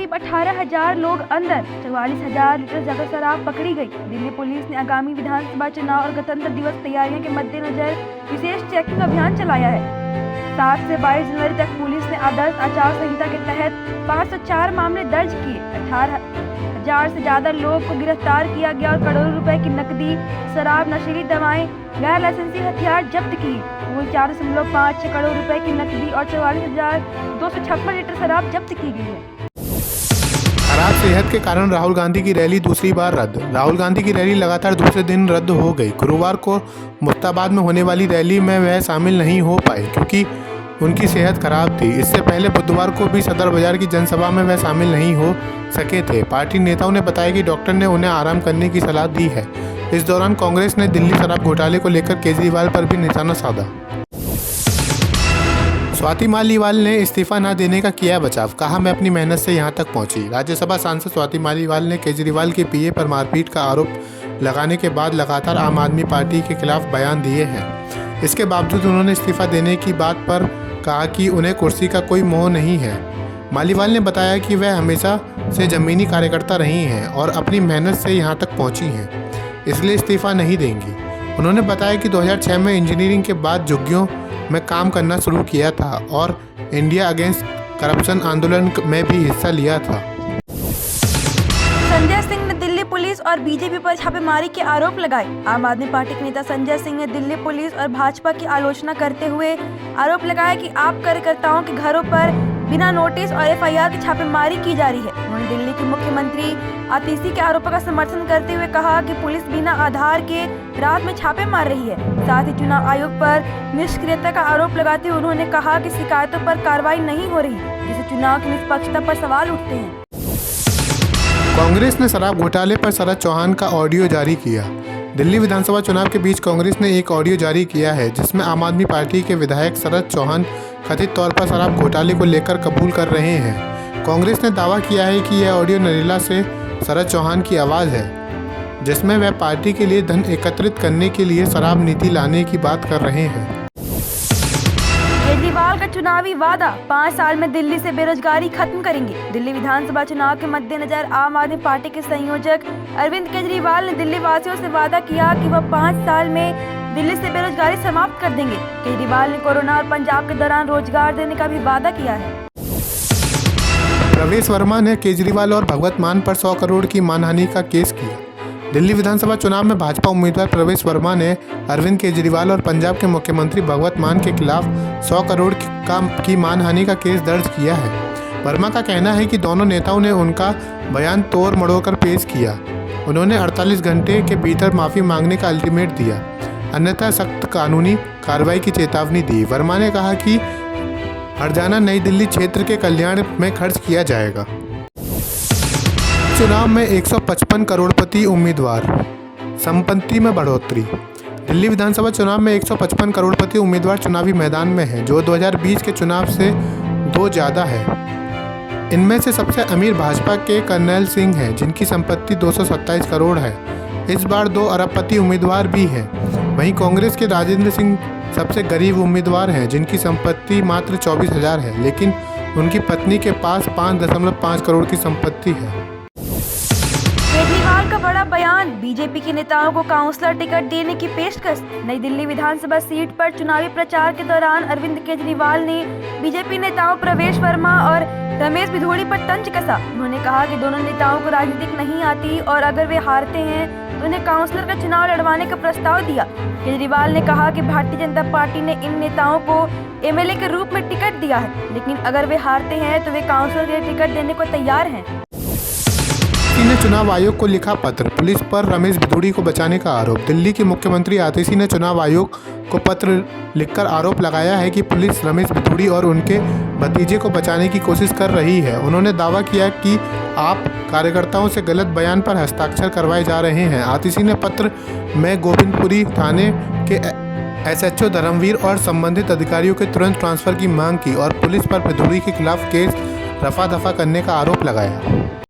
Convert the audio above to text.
करीब 18,000 लोग अंदर, 44,000 लीटर ज्यादा शराब पकड़ी गई। दिल्ली पुलिस ने आगामी विधानसभा चुनाव और गणतंत्र दिवस तैयारियों के मद्देनजर विशेष चेकिंग अभियान चलाया है। 7 से 22 जनवरी तक पुलिस ने आदर्श आचार संहिता के तहत 504 मामले दर्ज किए। 18,000 से ज्यादा लोग को गिरफ्तार किया गया और करोड़ों रुपए की नकदी, शराब, नशीली दवाएं, गैर लाइसेंसी हथियार जब्त किए। कुल 4.56 करोड़ रुपए की नकदी और 44,256 लीटर शराब जब्त की गई है। खराब सेहत के कारण राहुल गांधी की रैली दूसरी बार रद्द। राहुल गांधी की रैली लगातार दूसरे दिन रद्द हो गई। गुरुवार को मुफ्ताबाद में होने वाली रैली में वह शामिल नहीं हो पाए क्योंकि उनकी सेहत खराब थी। इससे पहले बुधवार को भी सदर बाजार की जनसभा में वह शामिल नहीं हो सके थे। पार्टी नेताओं ने बताया कि डॉक्टर ने उन्हें आराम करने की सलाह दी है। इस दौरान कांग्रेस ने दिल्ली शराब घोटाले को लेकर केजरीवाल पर भी निशाना साधा। स्वाति मालीवाल ने इस्तीफा न देने का किया बचाव, कहा मैं अपनी मेहनत से यहां तक पहुंची। राज्यसभा सांसद स्वाति मालीवाल ने केजरीवाल के पीए पर मारपीट का आरोप लगाने के बाद लगातार आम आदमी पार्टी के खिलाफ बयान दिए हैं। इसके बावजूद उन्होंने इस्तीफा देने की बात पर कहा कि उन्हें कुर्सी का कोई मोह नहीं है। मालीवाल ने बताया कि वह हमेशा से जमीनी कार्यकर्ता रही हैं और अपनी मेहनत से यहां तक पहुंची हैं, इसलिए इस्तीफा नहीं देंगी। उन्होंने बताया कि 2006 में इंजीनियरिंग के बाद झुग्गियों में काम करना शुरू किया था और इंडिया अगेंस्ट करप्शन आंदोलन में भी हिस्सा लिया था। संजय सिंह ने दिल्ली पुलिस और बीजेपी पर छापेमारी के आरोप लगाए। आम आदमी पार्टी के नेता संजय सिंह ने दिल्ली पुलिस और भाजपा की आलोचना करते हुए आरोप लगाया कि आप कार्यकर्ताओं के घरों पर बिना नोटिस और एफआईआर की छापेमारी की जा रही है। उन्होंने दिल्ली के मुख्यमंत्री आतिशी के आरोपों का समर्थन करते हुए कहा कि पुलिस बिना आधार के रात में छापे मार रही है। साथ ही चुनाव आयोग पर निष्क्रियता का आरोप लगाते हुए उन्होंने कहा कि शिकायतों पर कार्रवाई नहीं हो रही, जिससे चुनाव की निष्पक्षता पर सवाल उठते हैं। कांग्रेस ने शराब घोटाले पर शरद चौहान का ऑडियो जारी किया। दिल्ली विधानसभा चुनाव के बीच कांग्रेस ने एक ऑडियो जारी किया है जिसमें आम आदमी पार्टी के विधायक शरद चौहान कथित तौर पर शराब घोटाले को लेकर कबूल कर रहे हैं। कांग्रेस ने दावा किया है कि यह ऑडियो नरेला से शरद चौहान की आवाज़ है, जिसमें वह पार्टी के लिए धन एकत्रित करने के लिए शराब नीति लाने की बात कर रहे हैं। केजरीवाल का चुनावी वादा, 5 साल में दिल्ली से बेरोजगारी खत्म करेंगे। दिल्ली विधानसभा चुनाव के मद्देनजर आम आदमी पार्टी के संयोजक अरविंद केजरीवाल ने दिल्ली वासियों से वादा किया कि वह 5 साल में दिल्ली से बेरोजगारी समाप्त कर देंगे। केजरीवाल ने कोरोना और पंजाब के दौरान रोजगार देने का भी वादा किया है। प्रवेश वर्मा ने केजरीवाल और भगवत मान पर 100 करोड़ की मानहानि का केस किया। दिल्ली विधानसभा चुनाव में भाजपा उम्मीदवार प्रवेश वर्मा ने अरविंद केजरीवाल और पंजाब के मुख्यमंत्री भगवत मान के खिलाफ 100 करोड़ की मानहानि का केस दर्ज किया है। वर्मा का कहना है कि दोनों नेताओं ने उनका बयान तोड़ मड़ोड़ पेश किया। उन्होंने 48 घंटे के भीतर माफ़ी मांगने का अल्टीमेट दिया, अन्यथा सख्त कानूनी कार्रवाई की चेतावनी दी। वर्मा ने कहा कि हरजाना नई दिल्ली क्षेत्र के कल्याण में खर्च किया जाएगा। चुनाव में 155 करोड़पति उम्मीदवार, संपत्ति में बढ़ोतरी। दिल्ली विधानसभा चुनाव में 155 करोड़पति उम्मीदवार चुनावी मैदान में हैं, जो 2020 के चुनाव से 2 ज़्यादा है। इनमें से सबसे अमीर भाजपा के करनैल सिंह हैं, जिनकी संपत्ति 227 करोड़ है। इस बार 2 अरबपति उम्मीदवार भी हैं। वहीं कांग्रेस के राजेंद्र सिंह सबसे गरीब उम्मीदवार हैं, जिनकी संपत्ति मात्र 24,000 है, लेकिन उनकी पत्नी के पास 5.5 करोड़ की संपत्ति है। केजरीवाल का बड़ा बयान, बीजेपी के नेताओं को काउंसलर टिकट देने की पेशकश। नई दिल्ली विधानसभा सीट पर चुनावी प्रचार के दौरान अरविंद केजरीवाल ने बीजेपी नेताओं प्रवेश वर्मा और रमेश भिदोड़ी पर तंज कसा। उन्होंने कहा कि दोनों नेताओं को राजनीतिक नहीं आती और अगर वे हारते हैं तो उन्हें काउंसलर का चुनाव लड़वाने का प्रस्ताव दिया। केजरीवाल ने कहा कि भारतीय जनता पार्टी ने इन नेताओं को एमएलए के रूप में टिकट दिया है, लेकिन अगर वे हारते हैं तो वे काउंसलर के लिए टिकट देने को तैयार हैं। ने चुनाव आयोग को लिखा पत्र, पुलिस पर रमेश भिदोड़ी को बचाने का आरोप। दिल्ली के मुख्यमंत्री आतिशी ने चुनाव आयोग को पत्र लिखकर आरोप लगाया है कि पुलिस रमेश भिदोड़ी और उनके भतीजे को बचाने की कोशिश कर रही है। उन्होंने दावा किया कि आप कार्यकर्ताओं से गलत बयान पर हस्ताक्षर करवाए जा रहे हैं। आतिशी ने पत्र में गोविंदपुरी थाने के एसएचओ धर्मवीर और संबंधित अधिकारियों के तुरंत ट्रांसफर की मांग की और पुलिस पर भिदोड़ी के खिलाफ केस रफा दफा करने का आरोप लगाया।